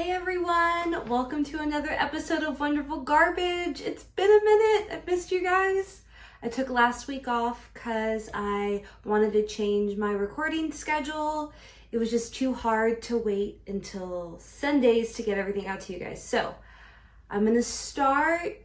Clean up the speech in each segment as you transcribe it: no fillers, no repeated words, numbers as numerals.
Hey everyone, welcome to another episode of Wonderful Garbage. It's been a minute, I've missed you guys. I took last week off because I wanted to change my recording schedule. It was just too hard to wait until Sundays to get everything out to you guys. So I'm gonna start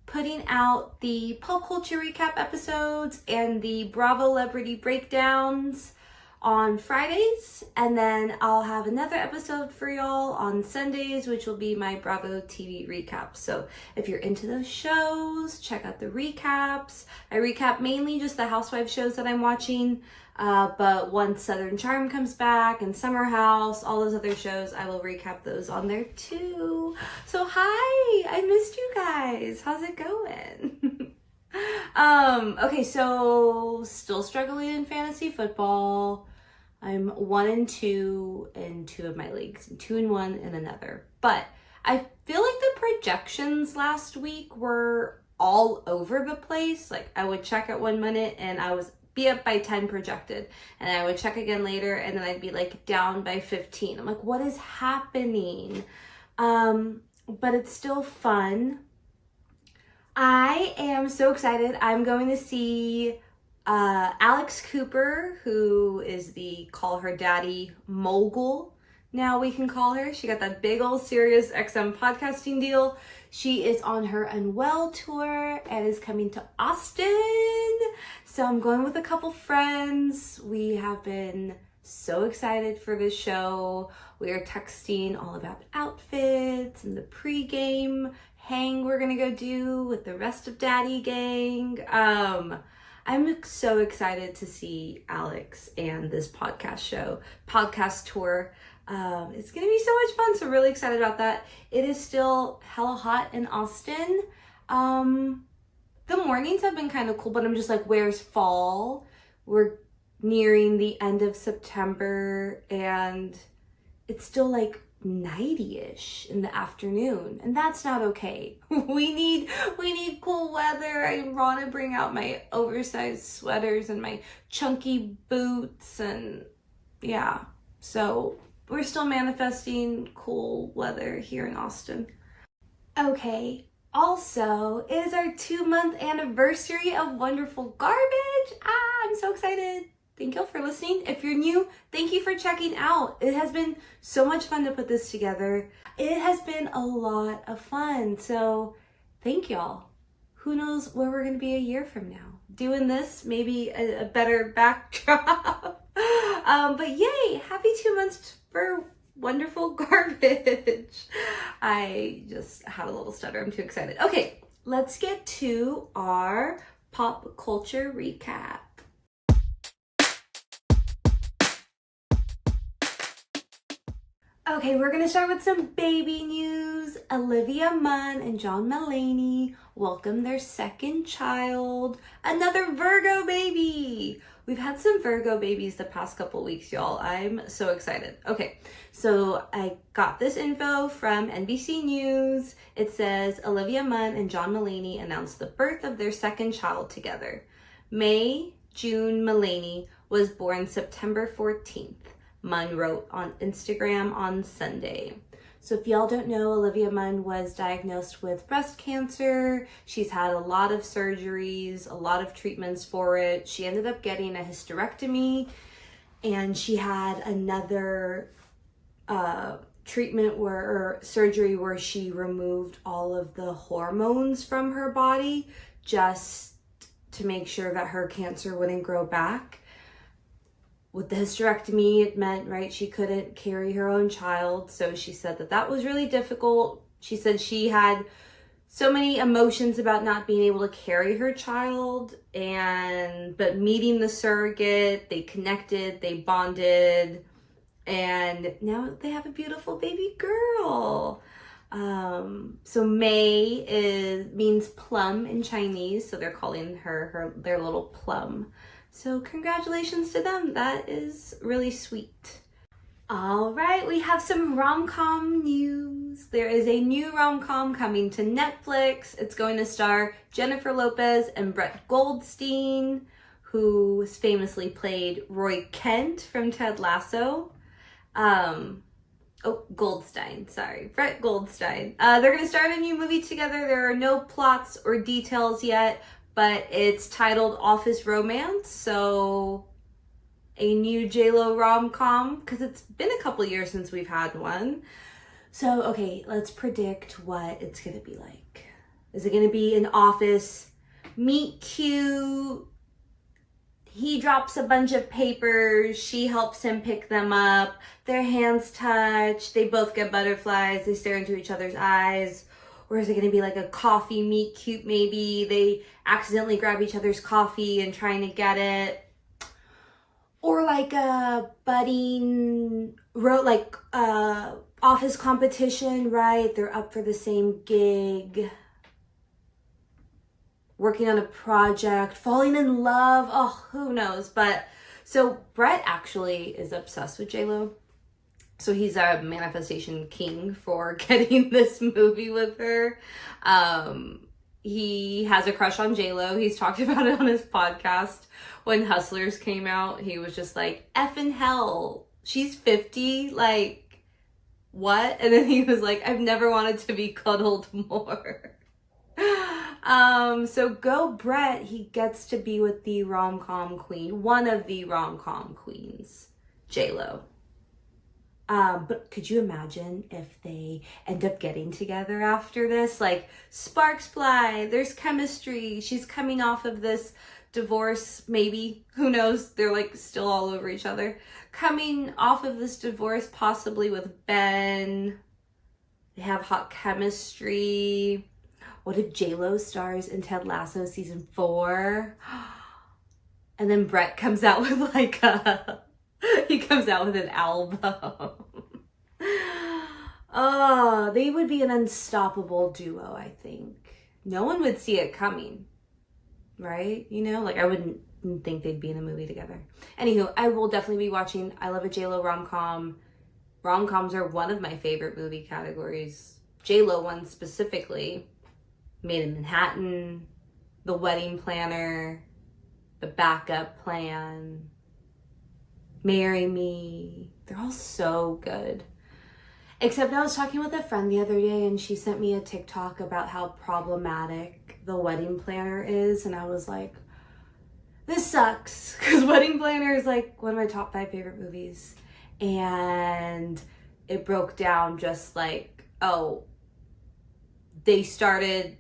putting out the pop culture recap episodes and the Bravolebrity Breakdowns on Fridays, and then I'll have another episode for y'all on Sundays, which will be my Bravo TV recap. So if you're into those shows, check out the recaps. I recap mainly just the housewife shows that I'm watching, but once Southern Charm comes back and Summer House, all those other shows, I will recap those on there too. So hi, I missed you guys. How's it going? Okay, so still struggling in fantasy football. I'm 1-2 in 2 of my leagues, 2-1 in another. But I feel like the projections last week were all over the place. Like I would check at 1 minute and I was be up by 10 projected, and I would check again later and then I'd be like down by 15. I'm like, what is happening? But it's still fun. I am so excited. I'm going to see Alex Cooper, who is the Call Her Daddy mogul, now we can call her. She got that big old Sirius XM podcasting deal. She is on her Unwell tour and is coming to Austin. So I'm going with a couple friends. We have been so excited for this show. We are texting all about outfits and the pregame hang we're gonna go do with the rest of Daddy Gang. I'm so excited to see Alex and this podcast tour. It's gonna be so much fun, so really excited about that. It is still hella hot in Austin. The mornings have been kind of cool, but I'm just like, where's fall? We're nearing the end of September and it's still like 90-ish in the afternoon, and that's not okay. We need cool weather. I want to bring out my oversized sweaters and my chunky boots, and yeah, so we're still manifesting cool weather here in Austin. Okay, also, it is our 2-month anniversary of Wonderful Garbage. I'm so excited. Thank you for listening. If you're new, thank you for checking out. It has been so much fun to put this together. It has been a lot of fun. So thank y'all. Who knows where we're going to be a year from now? Doing this, maybe a better backdrop. But yay, happy 2 months for Wonderful Garbage. I just had a little stutter. I'm too excited. Okay, let's get to our pop culture recap. Okay, we're gonna start with some baby news. Olivia Munn and John Mulaney welcomed their second child, another Virgo baby. We've had some Virgo babies the past couple weeks, y'all. I'm so excited. Okay, so I got this info from NBC News. It says Olivia Munn and John Mulaney announced the birth of their second child together. May June Mulaney was born September 14th. Munn wrote on Instagram on Sunday. So if y'all don't know, Olivia Munn was diagnosed with breast cancer. She's had a lot of surgeries, a lot of treatments for it. She ended up getting a hysterectomy, and she had another surgery where she removed all of the hormones from her body just to make sure that her cancer wouldn't grow back. With the hysterectomy, it meant, right, she couldn't carry her own child. So she said that was really difficult. She said she had so many emotions about not being able to carry her child, but meeting the surrogate, they connected, they bonded, and now they have a beautiful baby girl. So May means plum in Chinese, so they're calling her their little plum. So congratulations to them. That is really sweet. All right, we have some rom-com news. There is a new rom-com coming to Netflix. It's going to star Jennifer Lopez and Brett Goldstein, who famously played Roy Kent from Ted Lasso. Goldstein, sorry, Brett Goldstein. They're going to start a new movie together. There are no plots or details yet, but it's titled Office Romance, so a new J.Lo rom com, because it's been a couple years since we've had one. So, okay, let's predict what it's going to be like. Is it going to be an office meet cute? He drops a bunch of papers. She helps him pick them up. Their hands touch. They both get butterflies. They stare into each other's eyes. Or is it going to be like a coffee meet cute maybe? They accidentally grab each other's coffee and trying to get it. Or like a budding, office competition, right? They're up for the same gig. Working on a project, falling in love. Oh, who knows? But so Brett actually is obsessed with J.Lo. So he's a manifestation king for getting this movie with her. He has a crush on J.Lo. He's talked about it on his podcast. When Hustlers came out, he was just like, effing hell, she's 50, like, what? And then he was like, I've never wanted to be cuddled more. So go Brett, he gets to be with the rom-com queen, one of the rom-com queens, J.Lo. But could you imagine if they end up getting together after this? Like, sparks fly, there's chemistry, she's coming off of this divorce, maybe, who knows, they're like still all over each other. Coming off of this divorce, possibly with Ben, they have hot chemistry. What if J.Lo stars in Ted Lasso season 4? And then Brett comes out with like he comes out with an album. Oh, they would be an unstoppable duo, I think. No one would see it coming, right? You know, like I wouldn't think they'd be in a movie together. Anywho, I will definitely be watching. I love a J.Lo rom-com. Rom-coms are one of my favorite movie categories. J.Lo one specifically. Made in Manhattan, The Wedding Planner, The Backup Plan, Marry Me. They're all so good. Except I was talking with a friend the other day and she sent me a TikTok about how problematic The Wedding Planner is. And I was like, this sucks. Because Wedding Planner is like one of my top 5 favorite movies. And it broke down just like, oh, they started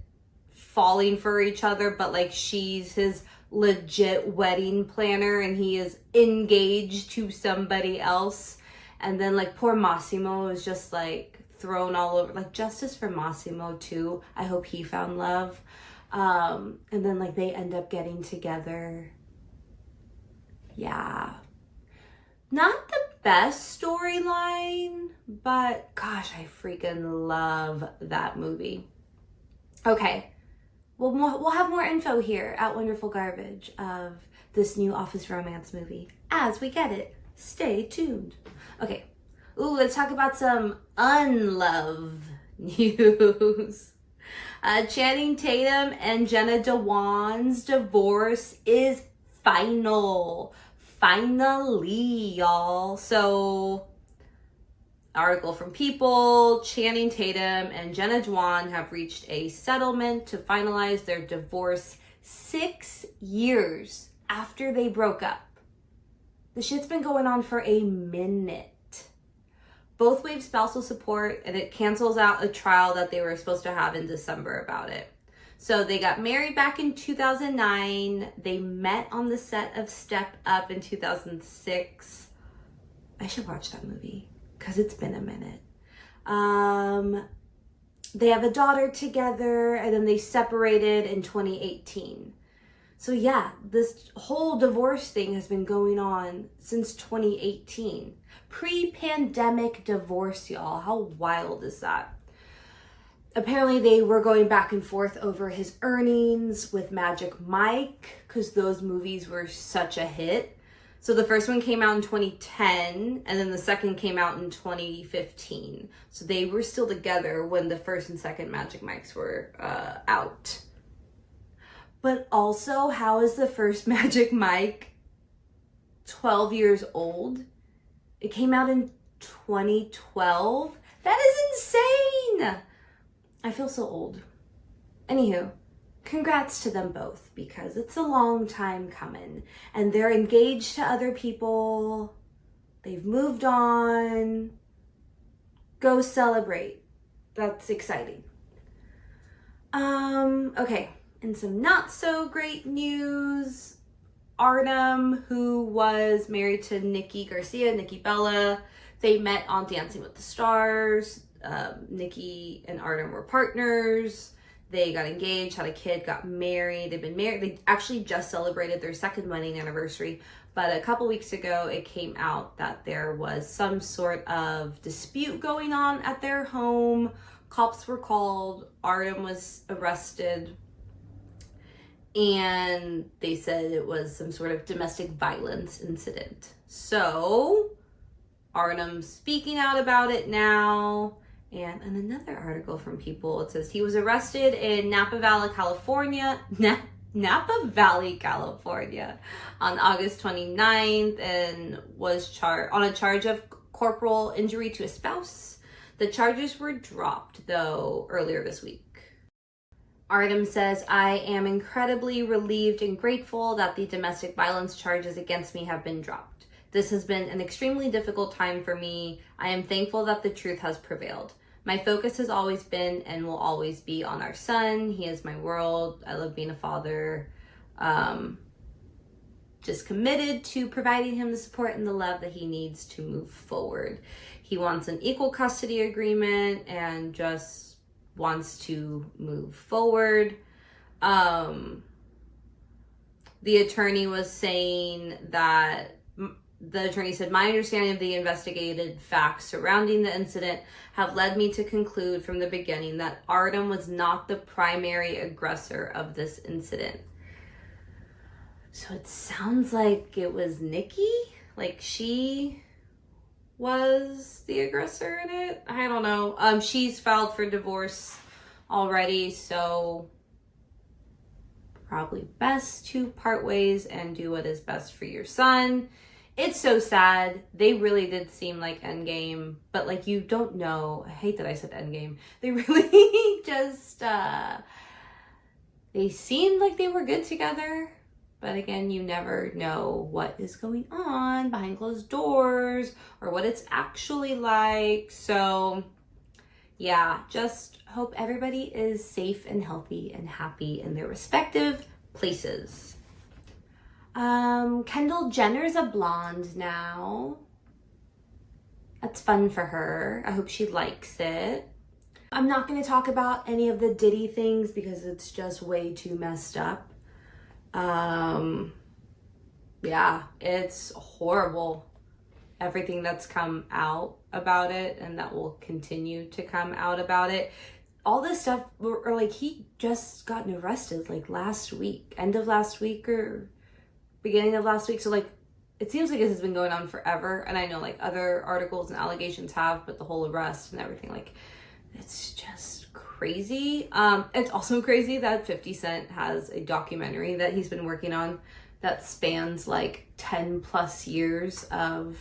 falling for each other, but like she's his legit wedding planner and he is engaged to somebody else. And then like poor Massimo is just like thrown all over. Like justice for Massimo too. I hope he found love. And then like they end up getting together. Yeah. Not the best storyline, but gosh, I freaking love that movie. Okay. We'll have more info here at Wonderful Garbage of this new office romance movie as we get it. Stay tuned. Okay. Ooh, let's talk about some unlove news. Channing Tatum and Jenna Dewan's divorce is final. Finally, y'all. So, article from People, Channing Tatum and Jenna Dewan have reached a settlement to finalize their divorce 6 years after they broke up. The shit's been going on for a minute. Both waive spousal support and it cancels out a trial that they were supposed to have in December about it. So they got married back in 2009. They met on the set of Step Up in 2006. I should watch that movie. Because it's been a minute. They have a daughter together and then they separated in 2018. So yeah, this whole divorce thing has been going on since 2018. Pre-pandemic divorce, y'all. How wild is that? Apparently they were going back and forth over his earnings with Magic Mike because those movies were such a hit. So the first one came out in 2010, and then the second came out in 2015. So they were still together when the first and second Magic Mikes were out. But also, how is the first Magic Mike 12 years old? It came out in 2012. That is insane! I feel so old. Anywho, congrats to them both because it's a long time coming. And they're engaged to other people. They've moved on. Go celebrate. That's exciting. Okay, and some not so great news. Artem, who was married to Nikki Bella, they met on Dancing with the Stars. Nikki and Artem were partners. They got engaged, had a kid, got married. They've been married. They actually just celebrated their second wedding anniversary. But a couple weeks ago, it came out that there was some sort of dispute going on at their home. Cops were called. Artem was arrested. And they said it was some sort of domestic violence incident. So, Artem's speaking out about it now. And in another article from People, it says he was arrested in Napa Valley, California on August 29th and was on a charge of corporal injury to a spouse. The charges were dropped, though, earlier this week. Artem says, I am incredibly relieved and grateful that the domestic violence charges against me have been dropped. This has been an extremely difficult time for me. I am thankful that the truth has prevailed. My focus has always been and will always be on our son. He is my world. I love being a father. Just committed to providing him the support and the love that he needs to move forward. He wants an equal custody agreement and just wants to move forward. The attorney was saying that the attorney said, my understanding of the investigated facts surrounding the incident have led me to conclude from the beginning that Artem was not the primary aggressor of this incident. So it sounds like it was Nikki? Like she was the aggressor in it? I don't know. She's filed for divorce already, so probably best to part ways and do what is best for your son. It's so sad. They really did seem like endgame, but like you don't know. I hate that I said endgame. They really just, they seemed like they were good together. But again, you never know what is going on behind closed doors or what it's actually like. So yeah, just hope everybody is safe and healthy and happy in their respective places. Kendall Jenner's a blonde now. That's fun for her. I hope she likes it. I'm not going to talk about any of the Diddy things because it's just way too messed up. Yeah, it's horrible. Everything that's come out about it and that will continue to come out about it. All this stuff, or like he just gotten arrested like last week, end of last week or beginning of last week. So like, it seems like this has been going on forever. And I know like other articles and allegations have, but the whole arrest and everything, like it's just crazy. It's also crazy that 50 Cent has a documentary that he's been working on that spans like 10 plus years of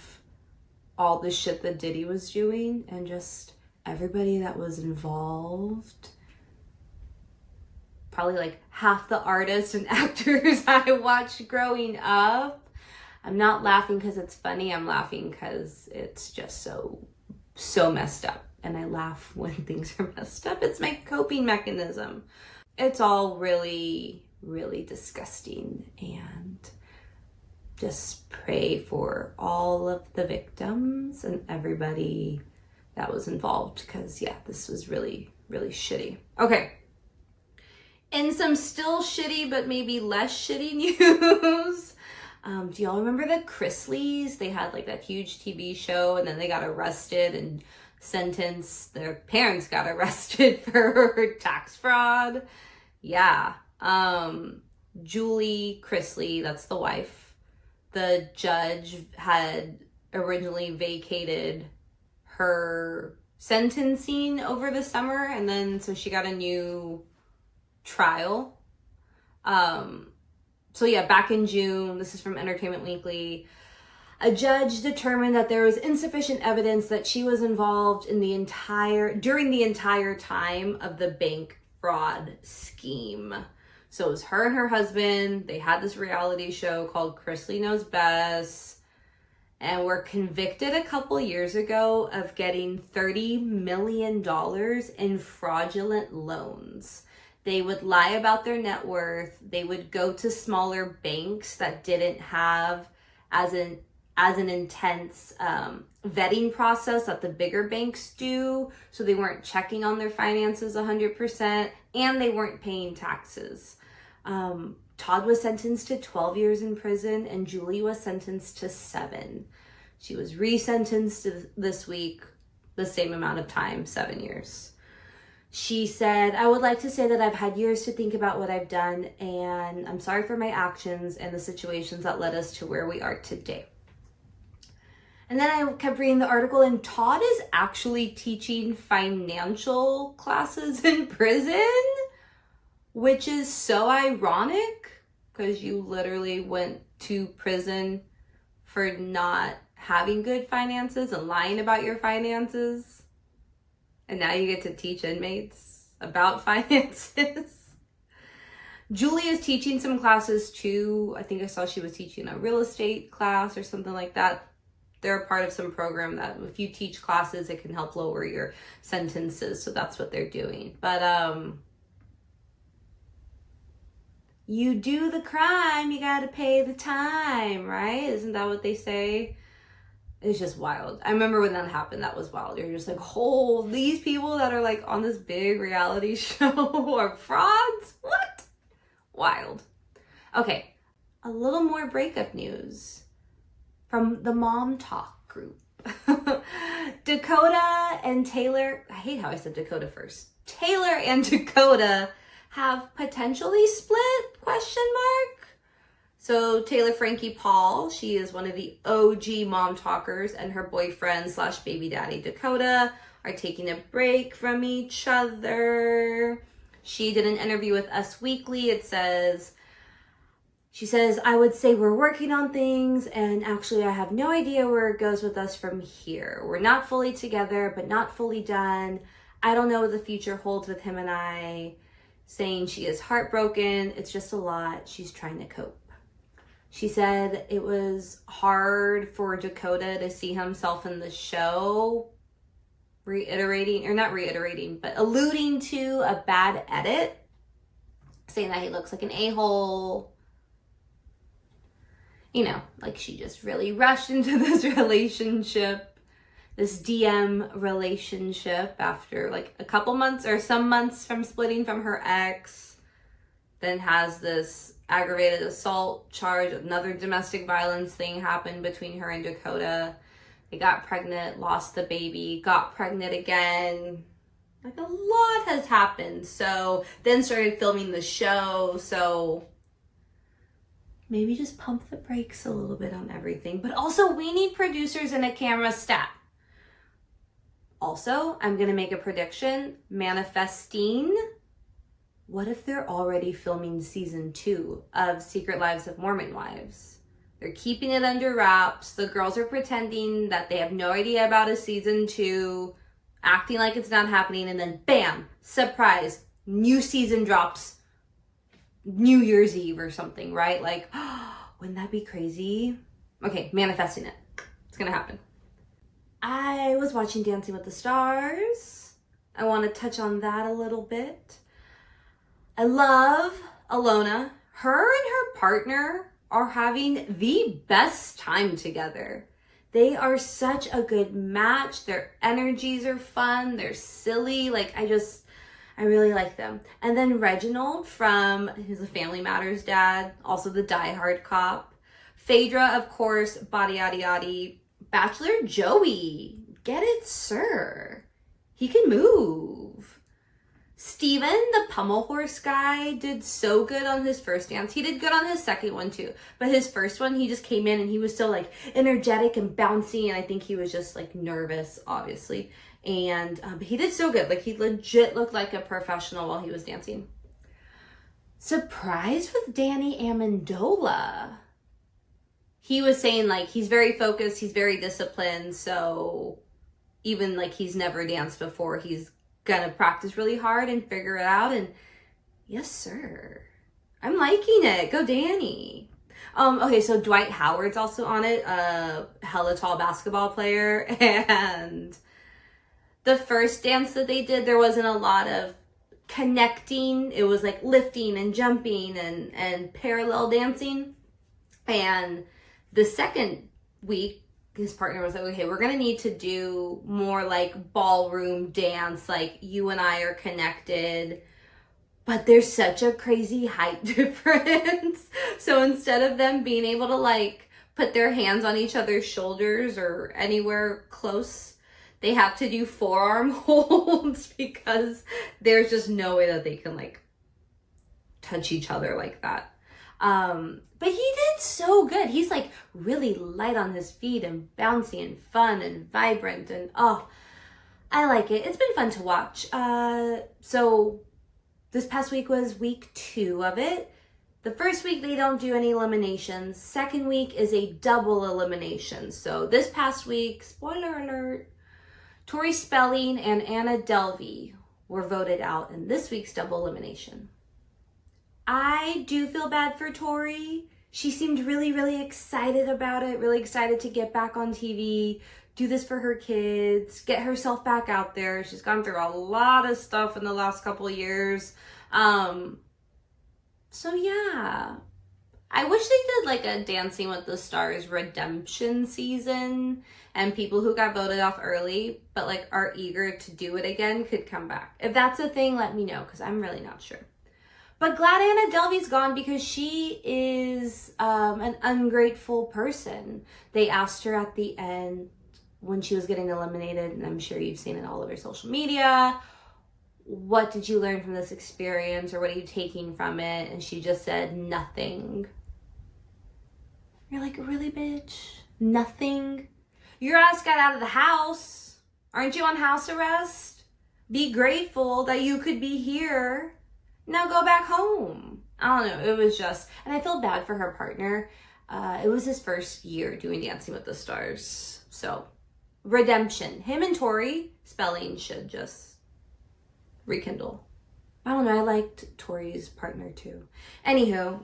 all the shit that Diddy was doing and just everybody that was involved. Probably like half the artists and actors I watched growing up. I'm not laughing because it's funny. I'm laughing because it's just so messed up. And I laugh when things are messed up. It's my coping mechanism. It's all really, really disgusting. And just pray for all of the victims and everybody that was involved. Because yeah, this was really, really shitty. Okay. In some still shitty, but maybe less shitty news. Do y'all remember the Chrisleys? They had like that huge TV show and then they got arrested and sentenced. Their parents got arrested for tax fraud. Yeah. Julie Chrisley, that's the wife. The judge had originally vacated her sentencing over the summer and then so she got a new trial. So yeah, back in June, this is from Entertainment Weekly. A judge determined that there was insufficient evidence that she was involved in during the entire time of the bank fraud scheme. So it was her and her husband. They had this reality show called Chrisley Knows Best, and were convicted a couple years ago of getting $30 million in fraudulent loans. They would lie about their net worth. They would go to smaller banks that didn't have as an intense vetting process that the bigger banks do. So they weren't checking on their finances 100%, and they weren't paying taxes. Todd was sentenced to 12 years in prison, and Julie was sentenced to 7. She was resentenced this week, the same amount of time, 7 years. She said, I would like to say that I've had years to think about what I've done, and I'm sorry for my actions and the situations that led us to where we are today. And then I kept reading the article, and Todd is actually teaching financial classes in prison, which is so ironic because you literally went to prison for not having good finances and lying about your finances. And now you get to teach inmates about finances. Julie is teaching some classes too. I think I saw she was teaching a real estate class or something like that. They're a part of some program that if you teach classes, it can help lower your sentences. So that's what they're doing. But you do the crime, you gotta pay the time, right? Isn't that what they say? It's just wild. I remember when that happened, that was wild. You're just like, oh, these people that are like on this big reality show are frauds? What? Wild. Okay, a little more breakup news from the Mom Talk group. Dakota and Taylor, I hate how I said Dakota first. Taylor and Dakota have potentially split, question mark? So Taylor Frankie Paul, she is one of the OG mom talkers, and her boyfriend / baby daddy Dakota are taking a break from each other. She did an interview with Us Weekly. She says, I would say we're working on things, and actually I have no idea where it goes with us from here. We're not fully together, but not fully done. I don't know what the future holds with him and I. Saying she is heartbroken. It's just a lot. She's trying to cope. She said it was hard for Dakota to see himself in the show, alluding to a bad edit, saying that he looks like an a-hole. You know, like she just really rushed into this relationship, this DM relationship after like a couple months or some months from splitting from her ex, then has this aggravated assault charge, another domestic violence thing happened between her and Dakota. They got pregnant, lost the baby, got pregnant again. Like a lot has happened. So then started filming the show. So maybe just pump the brakes a little bit on everything. But also we need producers and a camera stat. Also, I'm going to make a prediction. Manifesting. What if they're already filming season 2 of Secret Lives of Mormon Wives? They're keeping it under wraps. The girls are pretending that they have no idea about a season 2, acting like it's not happening, and then bam, surprise, new season drops New Year's Eve or something, right? Like, wouldn't that be crazy? Okay, manifesting it. It's gonna happen. I was watching Dancing with the Stars. I want to touch on that a little bit. I love Alona. Her and her partner are having the best time together. They are such a good match. Their energies are fun. They're silly. Like, I really like them. And then Reginald he's a Family Matters dad, also the Die Hard cop. Phaedra, of course, body yaddy yaddy. Bachelor Joey, get it, sir. He can move. Steven, the pommel horse guy, did so good on his first dance. He did good on his second one too. But his first one, he just came in and he was so like energetic and bouncy. And I think he was just like nervous, obviously. And he did so good. Like he legit looked like a professional while he was dancing. Surprise with Danny Amendola. he was saying like he's very focused, he's very disciplined, so even like he's never danced before, he's gonna practice really hard and figure it out. And yes, sir. I'm liking it. Go Danny. Okay, so Dwight Howard's also on it, hella tall basketball player. And the first dance that they did, there wasn't a lot of connecting. It was like lifting and jumping and parallel dancing. And the second week, his partner was like, okay, we're gonna need to do more like ballroom dance, like you and I are connected, but there's such a crazy height difference. So instead of them being able to like put their hands on each other's shoulders or anywhere close, they have to do forearm holds because there's just no way that they can like touch each other like that. But he did so good. He's like really light on his feet and bouncy and fun and vibrant, and oh, I like it. It's been fun to watch. So this past week was week 2 of it. The first week they don't do any eliminations. Second week is a double elimination. So this past week, spoiler alert, Tori Spelling and Anna Delvey were voted out in this week's double elimination. I do feel bad for Tori. She seemed really, really excited about it, really excited to get back on TV, do this for her kids, get herself back out there. She's gone through a lot of stuff in the last couple of years. So yeah, I wish they did like a Dancing with the Stars redemption season, and people who got voted off early but like are eager to do it again could come back. If that's a thing, let me know, because I'm really not sure. But glad Anna Delvey's gone because she is an ungrateful person. They asked her at the end when she was getting eliminated, and I'm sure you've seen it all over social media, what did you learn from this experience, or what are you taking from it? And she just said, nothing. You're like, really, bitch? Nothing? Your ass got out of the house. Aren't you on house arrest? Be grateful that you could be here. Now go back home. I don't know. It was just, and I feel bad for her partner. It was his first year doing Dancing with the Stars. So, redemption. Him and Tori Spelling should just rekindle. I don't know. I liked Tori's partner too. Anywho,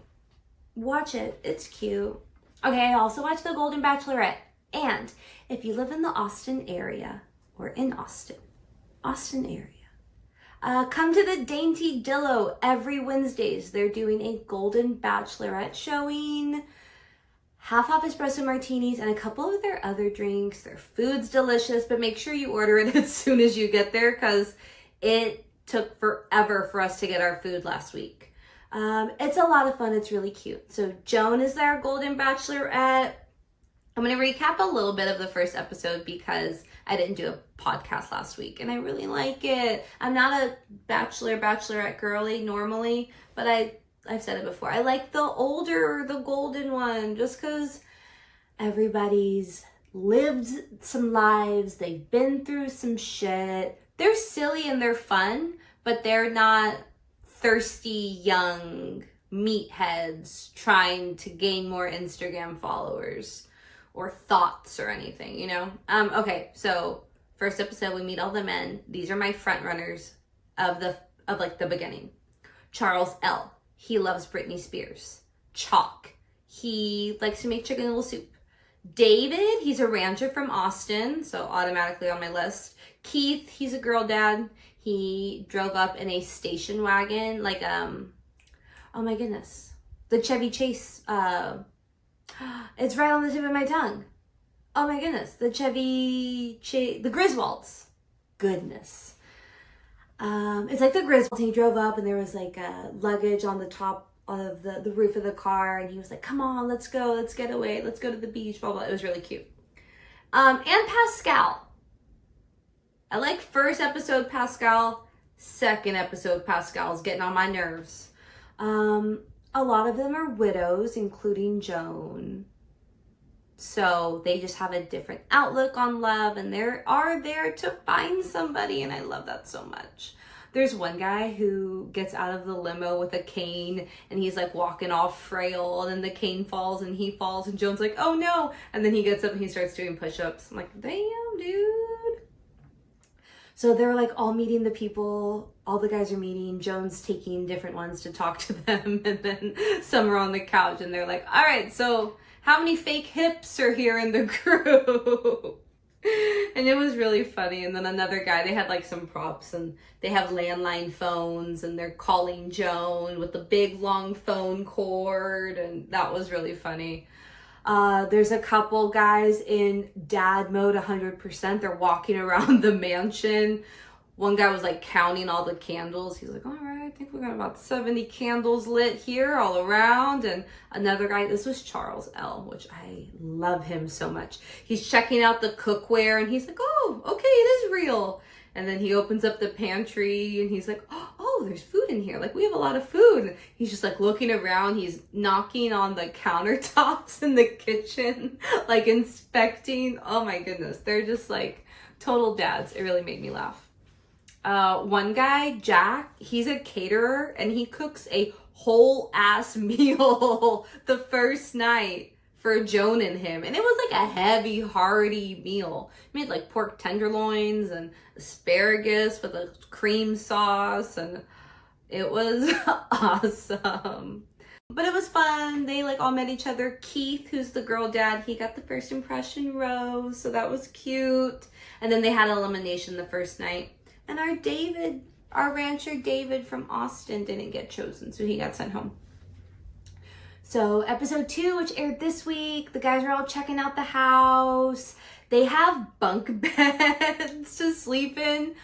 watch it. It's cute. Okay, I also watched the Golden Bachelorette. And if you live in the Austin area, or in Austin area, come to the Dainty Dillo every Wednesdays. They're doing a Golden Bachelorette showing. Half off espresso martinis and a couple of their other drinks. Their food's delicious, but make sure you order it as soon as you get there because it took forever for us to get our food last week. It's a lot of fun. It's really cute. So Joan is their Golden Bachelorette. I'm going to recap a little bit of the first episode because I didn't do a podcast last week and I really like it. I'm not a bachelorette girly normally, but I've said it before. I like the older, the golden one, just because everybody's lived some lives. They've been through some shit. They're silly and they're fun, but they're not thirsty young meatheads trying to gain more Instagram followers or thoughts or anything, you know? Okay, so first episode, we meet all the men. These are my front runners of like the beginning. Charles L. He loves Britney Spears. Chalk. He likes to make chicken noodle soup. David, he's a rancher from Austin, so automatically on my list. Keith, he's a girl dad. He drove up in a station wagon, like, oh my goodness. The Chevy Chase, it's right on the tip of my tongue. Oh my goodness. The the Griswolds. Goodness. It's like the Griswolds. He drove up and there was like luggage on the top of the roof of the car. And he was like, come on, let's go. Let's get away. Let's go to the beach. Blah, blah. It was really cute. And Pascal. I like first episode Pascal. Second episode Pascal's getting on my nerves. A lot of them are widows, including Joan. So they just have a different outlook on love and they are there to find somebody. And I love that so much. There's one guy who gets out of the limo with a cane and he's like walking all frail and then the cane falls and he falls and Joan's like, oh no. And then he gets up and he starts doing push-ups. I'm like, damn, dude. So they're like all meeting the people. All the guys are meeting. Joan's taking different ones to talk to them. And then some are on the couch and they're like, all right, so how many fake hips are here in the group? And it was really funny. And then another guy, they had like some props and they have landline phones and they're calling Joan with the big long phone cord. And that was really funny. There's a couple guys in dad mode 100%. They're walking around the mansion. One guy was like counting all the candles. He's like, all right, I think we got about 70 candles lit here all around. And another guy, this was Charles L., which I love him so much. He's checking out the cookware and he's like, oh, okay, it is real. And then he opens up the pantry and he's like, oh, there's food in here. Like, we have a lot of food. And he's just like looking around. He's knocking on the countertops in the kitchen, like inspecting. Oh my goodness. They're just like total dads. It really made me laugh. One guy, Jack, he's a caterer and he cooks a whole ass meal the first night for Joan and him. And it was like a heavy, hearty meal. He made like pork tenderloins and asparagus with a cream sauce. And it was awesome. But it was fun. They like all met each other. Keith, who's the girl dad, he got the first impression rose. So that was cute. And then they had elimination the first night. And our rancher David from Austin didn't get chosen. So he got sent home. So episode 2, which aired this week, the guys are all checking out the house. They have bunk beds to sleep in,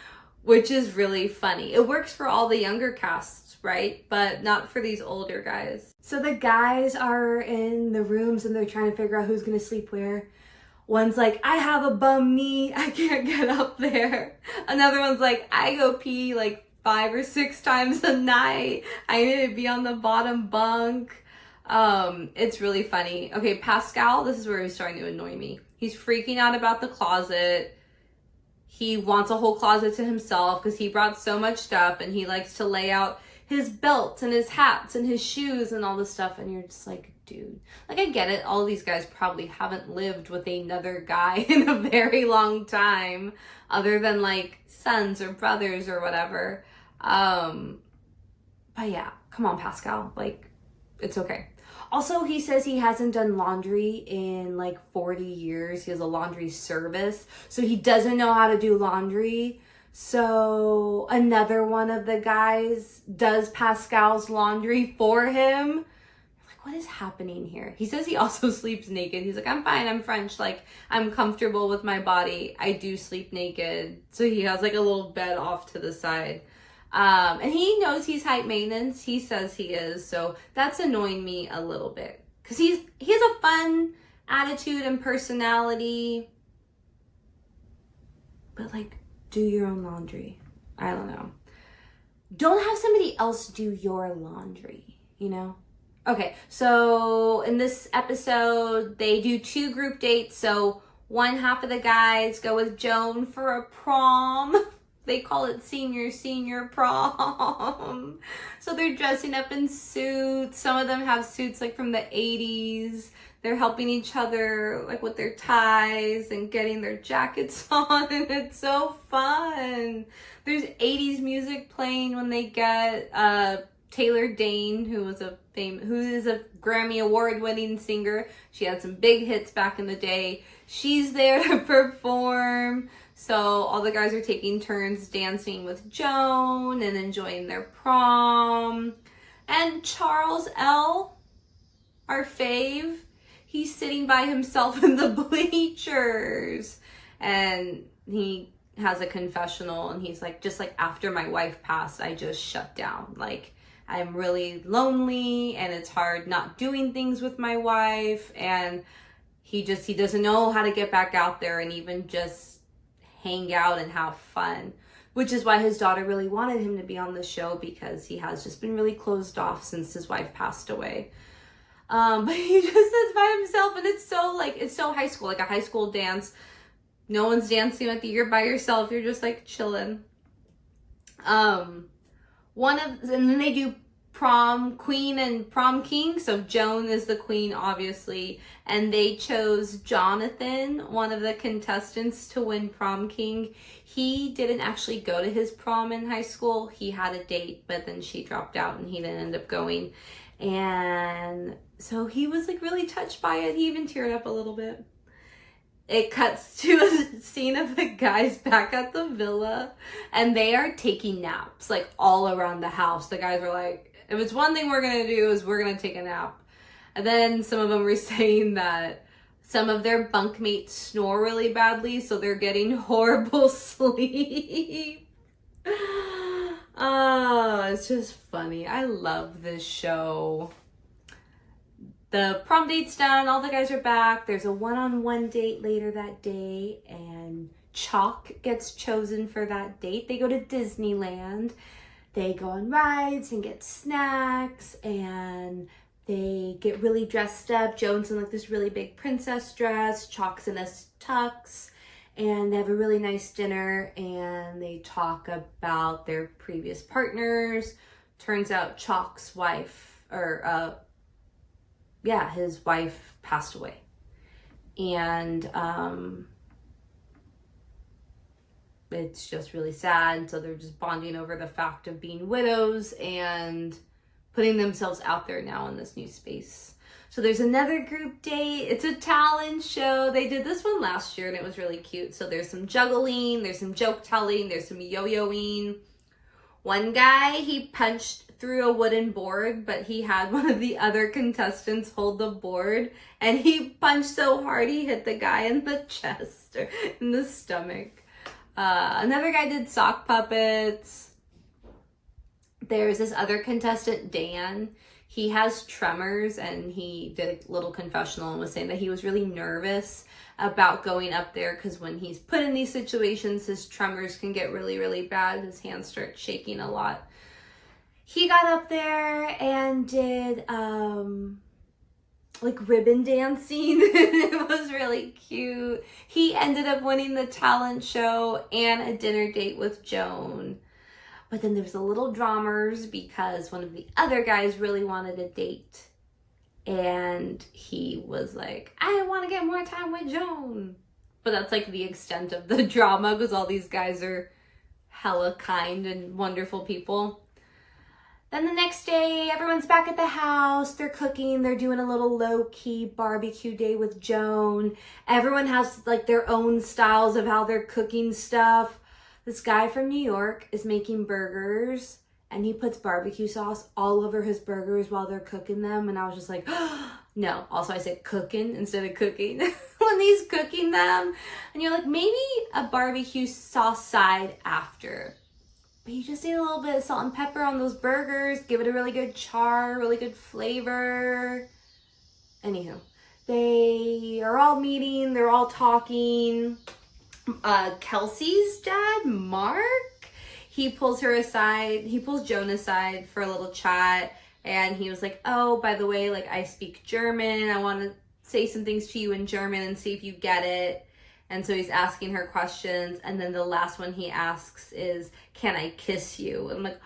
which is really funny. It works for all the younger casts, right? But not for these older guys. So the guys are in the rooms and they're trying to figure out who's going to sleep where. One's like, I have a bum knee. I can't get up there. Another one's like, I go pee like 5 or 6 times a night. I need to be on the bottom bunk. It's really funny. Okay, Pascal, this is where he's starting to annoy me. He's freaking out about the closet. He wants a whole closet to himself because he brought so much stuff and he likes to lay out his belts and his hats and his shoes and all this stuff. And you're just like, dude, like, I get it. All of these guys probably haven't lived with another guy in a very long time other than like sons or brothers or whatever. But yeah, come on, Pascal, like, it's okay. Also, he says he hasn't done laundry in like 40 years. He has a laundry service, so he doesn't know how to do laundry. So another one of the guys does Pascal's laundry for him. Like, what is happening here? He says he also sleeps naked. He's like, I'm fine, I'm French. Like, I'm comfortable with my body. I do sleep naked. So he has like a little bed off to the side. And he knows he's high maintenance. He says he is. So that's annoying me a little bit. Because he has a fun attitude and personality. But like, do your own laundry. I don't know. Don't have somebody else do your laundry, you know? Okay, so in this episode, they do 2 group dates. So one half of the guys go with Joan for a prom. They call it senior prom. So they're dressing up in suits. Some of them have suits like from the 80s. They're helping each other like with their ties and getting their jackets on. And it's so fun. There's 80s music playing when they get Taylor Dane, who is a Grammy Award winning singer. She had some big hits back in the day. She's there to perform. So all the guys are taking turns dancing with Joan and enjoying their prom. And Charles L., our fave, he's sitting by himself in the bleachers. And he has a confessional and he's like, just like after my wife passed, I just shut down. Like, I'm really lonely and it's hard not doing things with my wife. And he doesn't know how to get back out there and even just hang out and have fun, which is why his daughter really wanted him to be on the show, because he has just been really closed off since his wife passed away. But he just sits by himself and it's so high school, like a high school dance. No one's dancing with you. You're by yourself. You're just like chilling. And then they do prom queen and prom king. So Joan is the queen, obviously, and they chose Jonathan, one of the contestants, to win prom king. He didn't actually go to his prom in high school. He had a date, but then she dropped out and he didn't end up going. And so he was like really touched by it. He even teared up a little bit. It cuts to a scene of the guys back at the villa, and they are taking naps like all around the house. The guys are like, if it's one thing we're gonna do is we're gonna take a nap. And then some of them were saying that some of their bunkmates snore really badly, so they're getting horrible sleep. Oh, it's just funny. I love this show. The prom date's done. All the guys are back. There's a one-on-one date later that day, and Chalk gets chosen for that date. They go to Disneyland. They go on rides and get snacks, and they get really dressed up. Joan's in like this really big princess dress. Chalk's in a tux, and they have a really nice dinner, and they talk about their previous partners. Turns out Chalk's wife, his wife passed away. And it's just really sad. So they're just bonding over the fact of being widows and putting themselves out there now in this new space. So there's another group date. It's a talent show. They did this one last year and it was really cute. So there's some juggling, there's some joke telling, there's some yo-yoing. One guy, he punched through a wooden board, but he had one of the other contestants hold the board, and he punched so hard he hit the guy in the chest or in the stomach. Another guy did sock puppets. There's this other contestant, Dan. He has tremors, and he did a little confessional and was saying that he was really nervous about going up there because when he's put in these situations, his tremors can get really, really bad. His hands start shaking a lot. He got up there and did like ribbon dancing. It was really cute. He ended up winning the talent show and a dinner date with Joan. But then there was a little dramas because one of the other guys really wanted a date. And he was like, I want to get more time with Joan. But that's like the extent of the drama because all these guys are hella kind and wonderful people. Then the next day, everyone's back at the house. They're cooking. They're doing a little low-key barbecue day with Joan. Everyone has like their own styles of how they're cooking stuff. This guy from New York is making burgers, and he puts barbecue sauce all over his burgers while they're cooking them. And I was just like, no. Also, I said cooking instead of cooking. When he's cooking them. And you're like, maybe a barbecue sauce side after. But you just need a little bit of salt and pepper on those burgers. Give it a really good char, really good flavor. Anywho, they are all meeting. They're all talking. Kelsey's dad, Mark, he pulls her aside. He pulls Joan aside for a little chat. And he was like, oh, by the way, like I speak German. I want to say some things to you in German and see if you get it. And so he's asking her questions. And then the last one he asks is, can I kiss you? And I'm like,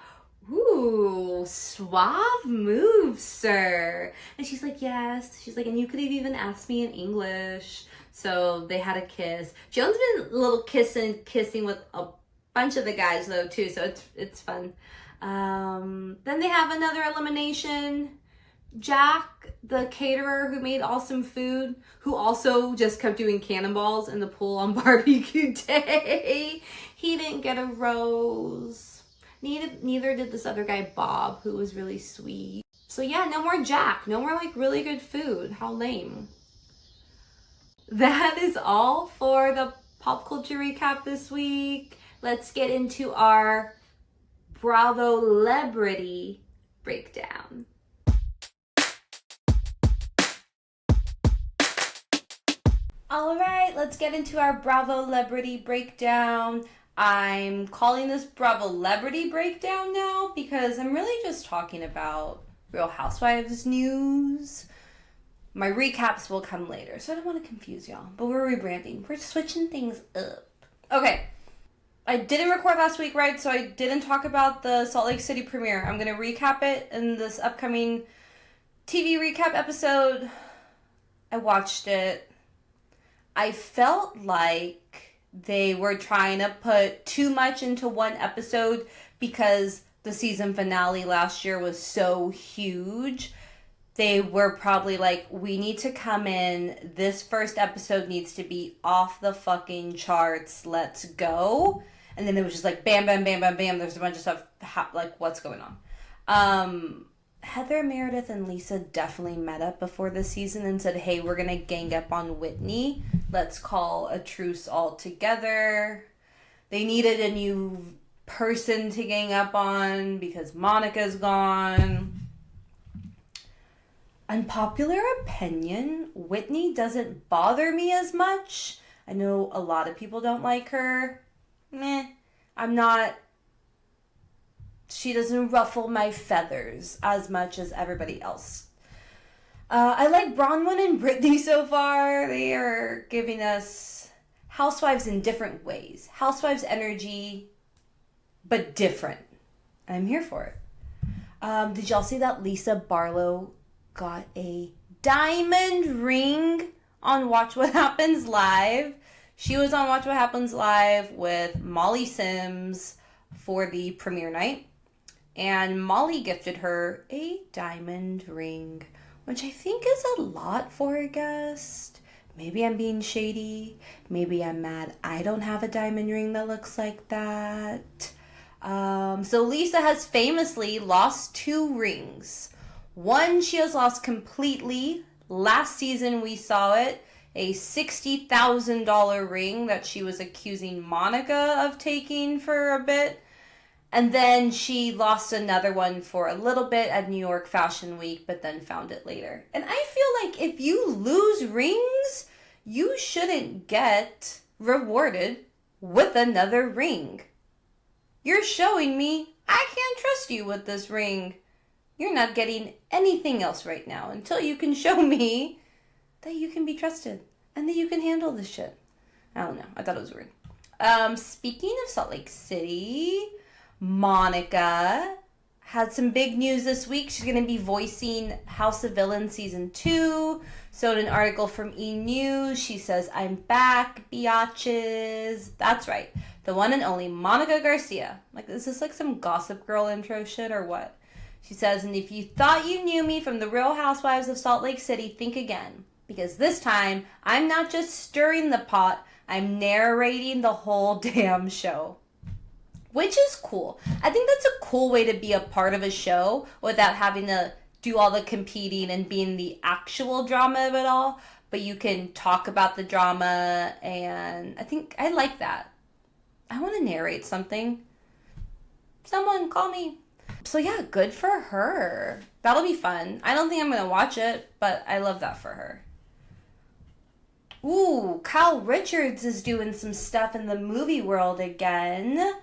ooh, suave move, sir. And she's like, yes. She's like, and you could have even asked me in English. So they had a kiss. Joan's been a little kissing with a bunch of the guys though too. So it's fun. Then they have another elimination. Jack, the caterer who made awesome food, who also just kept doing cannonballs in the pool on barbecue day. He didn't get a rose. Neither did this other guy, Bob, who was really sweet. So yeah, no more Jack. No more like really good food. How lame. That is all for the pop culture recap this week. Let's get into our Bravolebrity Breakdown. All right, let's get into our Bravolebrity Breakdown. I'm calling this Bravolebrity Breakdown now because I'm really just talking about Real Housewives news. My recaps will come later, so I don't want to confuse y'all, but we're rebranding. We're switching things up. Okay, I didn't record last week, right? So I didn't talk about the Salt Lake City premiere. I'm going to recap it in this upcoming TV recap episode. I watched it. I felt like they were trying to put too much into one episode because the season finale last year was so huge. They were probably like, we need to come in. This first episode needs to be off the fucking charts. Let's go. And then it was just like, bam, bam, bam, bam, bam. There's a bunch of stuff, like, what's going on? Heather, Meredith, and Lisa definitely met up before the season and said, hey, we're going to gang up on Whitney. Let's call a truce all together. They needed a new person to gang up on because Monica's gone. Unpopular opinion, Whitney doesn't bother me as much. I know a lot of people don't like her. I'm not... She doesn't ruffle my feathers as much as everybody else. I like Bronwyn and Brittany so far. They are giving us housewives in different ways. Housewives energy, but different. I'm here for it. Did y'all see that Lisa Barlow got a diamond ring on Watch What Happens Live? She was on Watch What Happens Live with Molly Sims for the premiere night. And Molly gifted her a diamond ring, which I think is a lot for a guest. Maybe I'm being shady. Maybe I'm mad I don't have a diamond ring that looks like that. So Lisa has famously lost 2 rings. One she has lost completely. Last season we saw it. A $60,000 ring that she was accusing Monica of taking for a bit. And then she lost another one for a little bit at New York Fashion Week, but then found it later. And I feel like if you lose rings, you shouldn't get rewarded with another ring. You're showing me I can't trust you with this ring. You're not getting anything else right now until you can show me that you can be trusted and that you can handle this shit. I don't know. I thought it was weird. Speaking of Salt Lake City, Monica had some big news this week. She's going to be voicing House of Villains Season 2. So in an article from E! News, she says, I'm back, biatches. That's right. The one and only Monica Garcia. Like, is this like some Gossip Girl intro shit or what? She says, and if you thought you knew me from the Real Housewives of Salt Lake City, think again. Because this time, I'm not just stirring the pot, I'm narrating the whole damn show. Which is cool. I think that's a cool way to be a part of a show without having to do all the competing and being the actual drama of it all. But you can talk about the drama, and I think I like that. I want to narrate something. Someone call me. So yeah, good for her. That'll be fun. I don't think I'm going to watch it, but I love that for her. Ooh, Kyle Richards is doing some stuff in the movie world again.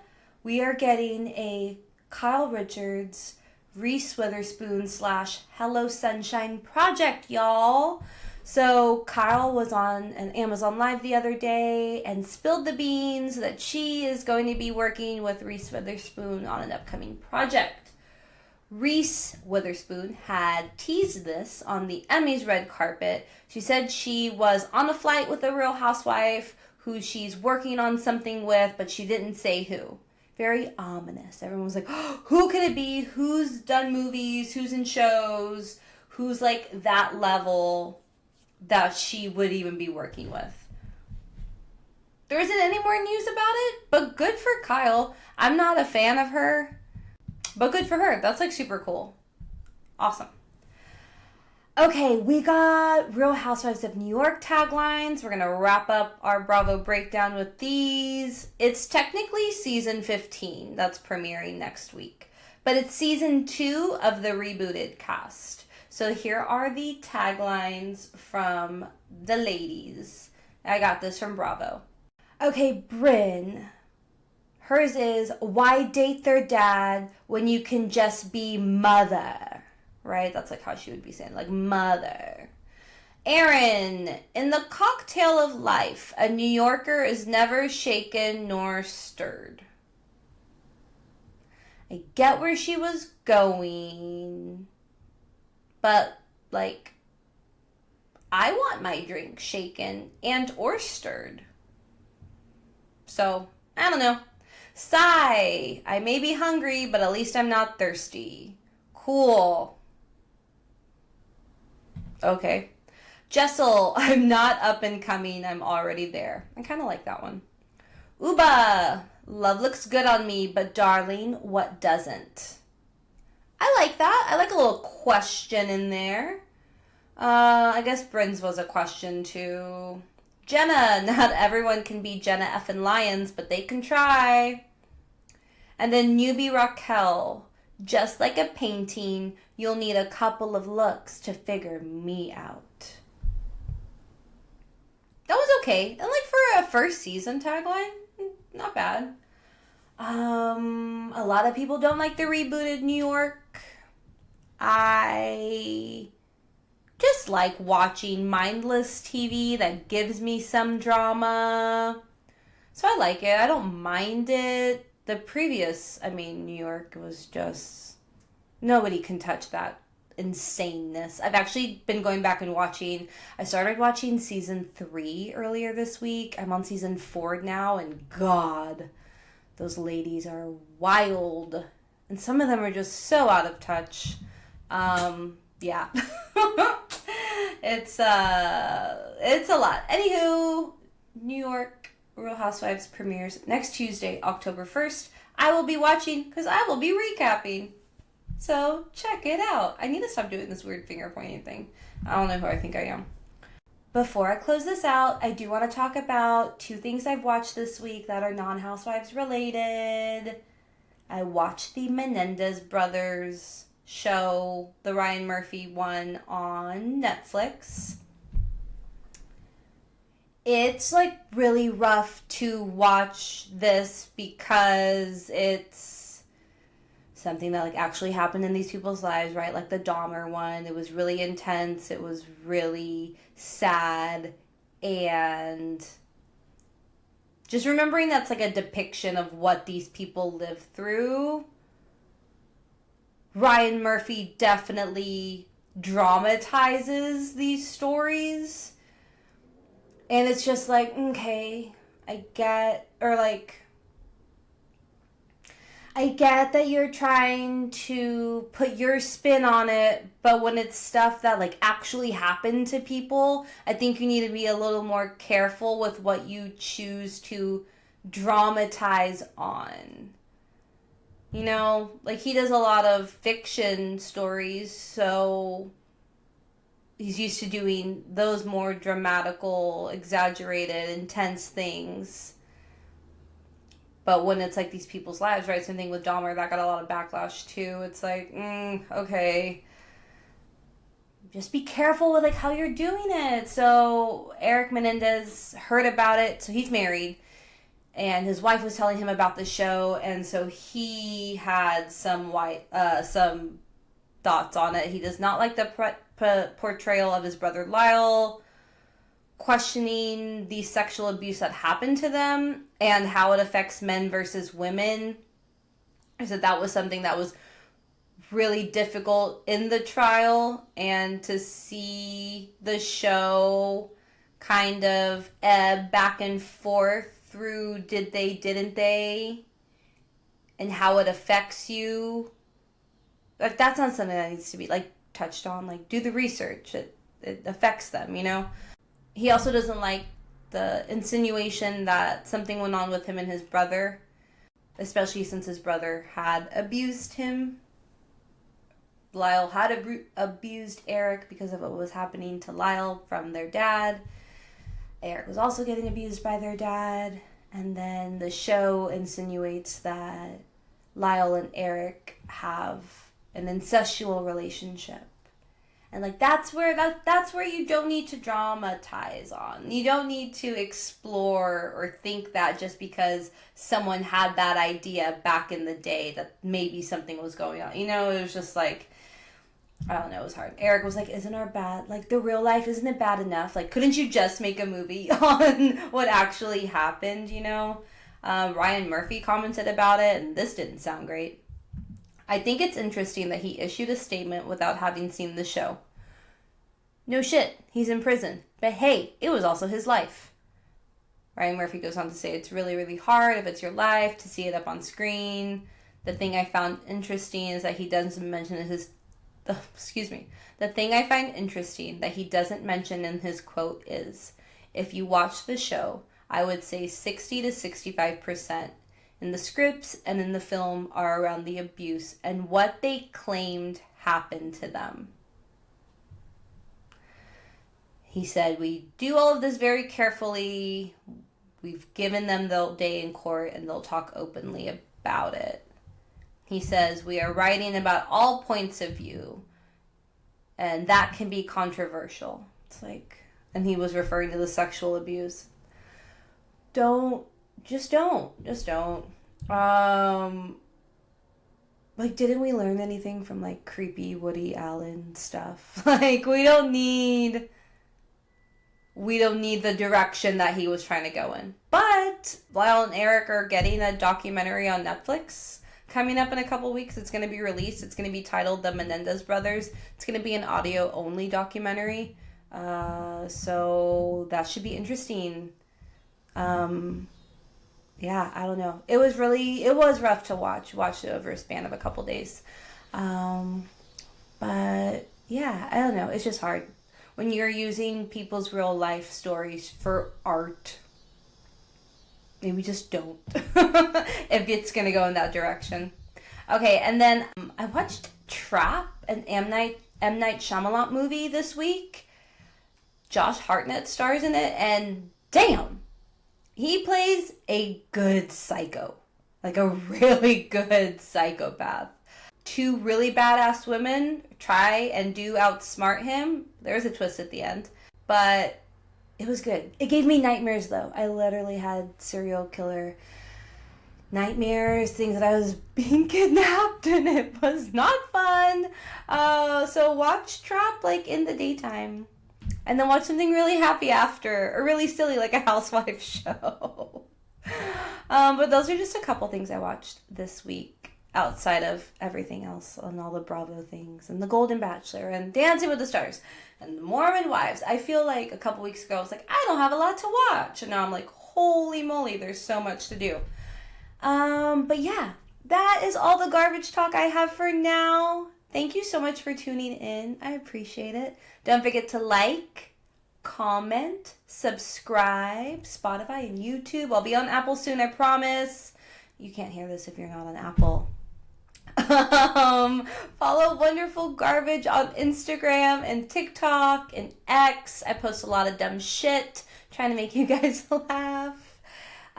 We are getting a Kyle Richards, Reese Witherspoon / Hello Sunshine project, y'all. So Kyle was on an Amazon Live the other day and spilled the beans that she is going to be working with Reese Witherspoon on an upcoming project. Reese Witherspoon had teased this on the Emmys red carpet. She said she was on a flight with a Real Housewife who she's working on something with, but she didn't say who. Very ominous. Everyone was like, oh, who could it be? Who's done movies? Who's in shows? Who's like that level that she would even be working with? There isn't any more news about it, but good for Kyle. I'm not a fan of her, but good for her. That's like super cool. Awesome. Okay, we got Real Housewives of New York taglines. We're going to wrap up our Bravo breakdown with these. It's technically season 15 that's premiering next week, but it's season 2 of the rebooted cast. So here are the taglines from the ladies. I got this from Bravo. Okay, Brynn. Hers is, why date their dad when you can just be mother? Right? That's like how she would be saying, like, mother. Aaron, in the cocktail of life, a New Yorker is never shaken nor stirred. I get where she was going, but, like, I want my drink shaken and or stirred. So, I don't know. Sigh, I may be hungry, but at least I'm not thirsty. Cool. Okay. Jessel, I'm not up and coming, I'm already there. I kind of like that one. Uba, love looks good on me, but darling, what doesn't? I like that. I like a little question in there. I guess Bryn's was a question too. Jenna, not everyone can be Jenna effing Lyons, but they can try. And then newbie Raquel, just like a painting, you'll need a couple of looks to figure me out. That was okay. And like for a first season tagline, not bad. A lot of people don't like the rebooted New York. I just like watching mindless TV that gives me some drama. So I like it. I don't mind it. The previous, New York was just, nobody can touch that insaneness. I've actually been going back and watching. I started watching season 3 earlier this week. I'm on season 4 now, and God, those ladies are wild. And some of them are just so out of touch. Yeah. It's a lot. Anywho, New York Real Housewives premieres next Tuesday, October 1st. I will be watching because I will be recapping. So check it out. I need to stop doing this weird finger pointing thing. I don't know who I think I am. Before I close this out, I do want to talk about 2 things I've watched this week that are non-Housewives related. I watched the Menendez brothers show, the Ryan Murphy one on Netflix. It's like really rough to watch this because it's something that like actually happened in these people's lives, right? Like the Dahmer one. It was really intense. It was really sad. And just remembering that's like a depiction of what these people live through. Ryan Murphy definitely dramatizes these stories. And it's just like, okay, I get that you're trying to put your spin on it, but when it's stuff that like actually happened to people, I think you need to be a little more careful with what you choose to dramatize on. You know, like he does a lot of fiction stories, so he's used to doing those more dramatical, exaggerated, intense things. But when it's like these people's lives, right? Same thing with Dahmer, that got a lot of backlash too. It's like, okay. Just be careful with like how you're doing it. So Eric Menendez heard about it. So he's married. And his wife was telling him about the show. And so he had some thoughts on it. He does not like the portrayal of his brother Lyle, questioning the sexual abuse that happened to them and how it affects men versus women. I said that was something that was really difficult in the trial, and to see the show kind of ebb back and forth through did they, didn't they, and how it affects you. Like, that's not something that needs to be like touched on. Like, do the research. It affects them, you know? He also doesn't like the insinuation that something went on with him and his brother, especially since his brother had abused him. Lyle had abused Eric because of what was happening to Lyle from their dad. Eric was also getting abused by their dad. And then the show insinuates that Lyle and Eric have an incestual relationship. And like that's where you don't need to dramatize on. You don't need to explore or think that just because someone had that idea back in the day that maybe something was going on. You know, it was just like, I don't know, it was hard. Eric was like, isn't our bad, like, the real life, isn't it bad enough? Like, couldn't you just make a movie on what actually happened, you know? Ryan Murphy commented about it, and this didn't sound great. I think it's interesting that he issued a statement without having seen the show. No shit, he's in prison. But hey, it was also his life. Ryan Murphy goes on to say it's really, really hard if it's your life to see it up on screen. The thing I found interesting is that he doesn't mention his... The thing I find interesting that he doesn't mention in his quote is, if you watch the show, I would say 60 to 65% in the scripts and in the film are around the abuse and what they claimed happened to them. He said, we do all of this very carefully. We've given them the day in court and they'll talk openly about it. He says, we are writing about all points of view and that can be controversial. It's like, and he was referring to the sexual abuse. Just don't. Like, didn't we learn anything from, like, creepy Woody Allen stuff? Like, we don't need the direction that he was trying to go in. But Lyle and Eric are getting a documentary on Netflix coming up in a couple weeks. It's going to be released. It's going to be titled The Menendez Brothers. It's going to be an audio-only documentary. So that should be interesting. Yeah, I don't know. It was rough to watch. Watched it over a span of a couple days. But yeah, I don't know. It's just hard when you're using people's real life stories for art. Maybe just don't if it's going to go in that direction. Okay, and then I watched Trap, an M. Night Shyamalan movie this week. Josh Hartnett stars in it, and damn, he plays a good psycho. Like a really good psychopath. Two really badass women try and do outsmart him. There's a twist at the end. But it was good. It gave me nightmares, though. I literally had serial killer nightmares, things that I was being kidnapped, and it was not fun. So watch Trap, like, in the daytime. And then watch something really happy after, or really silly, like a housewife show. But those are just a couple things I watched this week, outside of everything else on all the Bravo things, and the Golden Bachelor, and Dancing with the Stars, and the Mormon Wives. I feel like a couple weeks ago I was like, I don't have a lot to watch, and now I'm like, holy moly, there's so much to do. But yeah, that is all the garbage talk I have for now. Thank you so much for tuning in. I appreciate it. Don't forget to like, comment, subscribe, Spotify and YouTube. I'll be on Apple soon, I promise. You can't hear this if you're not on Apple. Follow Wonderful Garbage on Instagram and TikTok and X. I post a lot of dumb shit trying to make you guys laugh.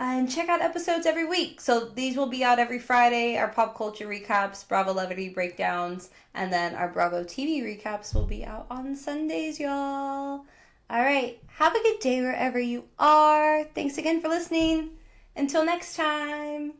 And check out episodes every week. So these will be out every Friday. Our pop culture recaps, Bravolebrity breakdowns, and then our Bravo TV recaps will be out on Sundays, y'all. All right. Have a good day wherever you are. Thanks again for listening. Until next time.